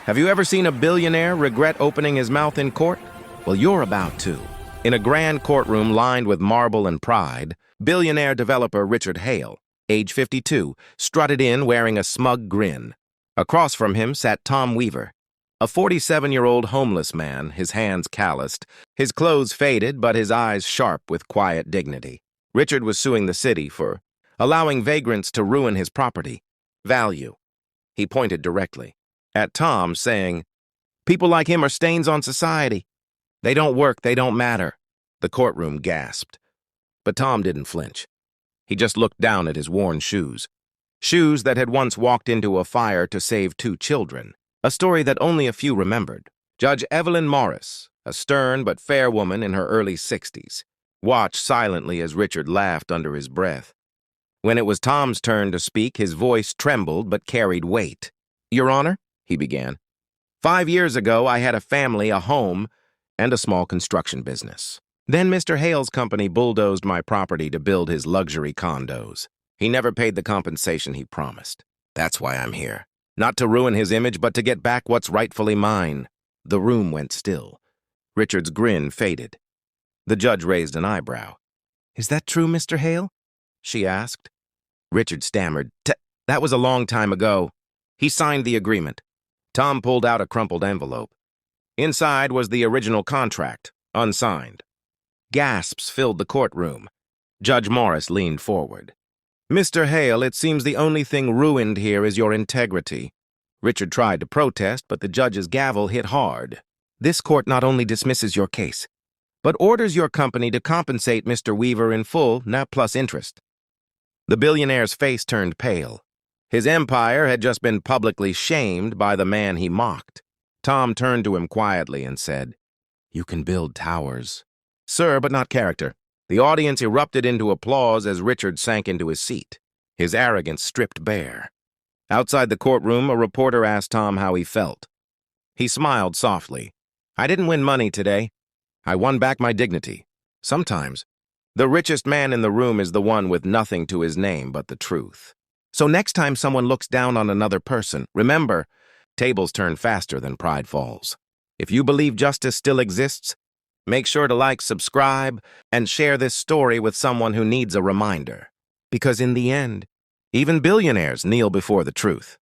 Have you ever seen a billionaire regret opening his mouth in court? Well, you're about to. In a grand courtroom lined with marble and pride, billionaire developer Richard Hale, age 52, strutted in wearing a smug grin. Across from him sat Tom Weaver, a 47-year-old homeless man, his hands calloused, his clothes faded but his eyes sharp with quiet dignity. Richard was suing the city for allowing vagrants to ruin his property. Value. He pointed directly at Tom, saying, "People like him are stains on society. They don't work, they don't matter." The courtroom gasped. But Tom didn't flinch. He just looked down at his worn shoes. Shoes that had once walked into a fire to save 2 children. A story that only a few remembered. Judge Evelyn Morris, a stern but fair woman in her early 60s, watched silently as Richard laughed under his breath. When it was Tom's turn to speak, his voice trembled but carried weight. "Your Honor," he began, "5 years ago I had a family, a home, and a small construction business. Then Mr. Hale's company bulldozed my property to build his luxury condos. He never paid the compensation he promised. That's why I'm here. Not to ruin his image, but to get back what's rightfully mine." The room went still. Richard's grin faded. The judge raised an eyebrow. "Is that true, Mr. Hale?" she asked. Richard stammered, "That was a long time ago." He signed the agreement. Tom pulled out a crumpled envelope. Inside was the original contract, unsigned. Gasps filled the courtroom. Judge Morris leaned forward. "Mr. Hale, it seems the only thing ruined here is your integrity." Richard tried to protest, but the judge's gavel hit hard. "This court not only dismisses your case, but orders your company to compensate Mr. Weaver in full, not plus interest." The billionaire's face turned pale. His empire had just been publicly shamed by the man he mocked. Tom turned to him quietly and said, "You can build towers, sir, but not character." The audience erupted into applause as Richard sank into his seat, his arrogance stripped bare. Outside the courtroom, a reporter asked Tom how he felt. He smiled softly. "I didn't win money today. I won back my dignity. Sometimes, the richest man in the room is the one with nothing to his name but the truth. So next time someone looks down on another person, remember, tables turn faster than pride falls. If you believe justice still exists, make sure to like, subscribe, and share this story with someone who needs a reminder. Because in the end, even billionaires kneel before the truth."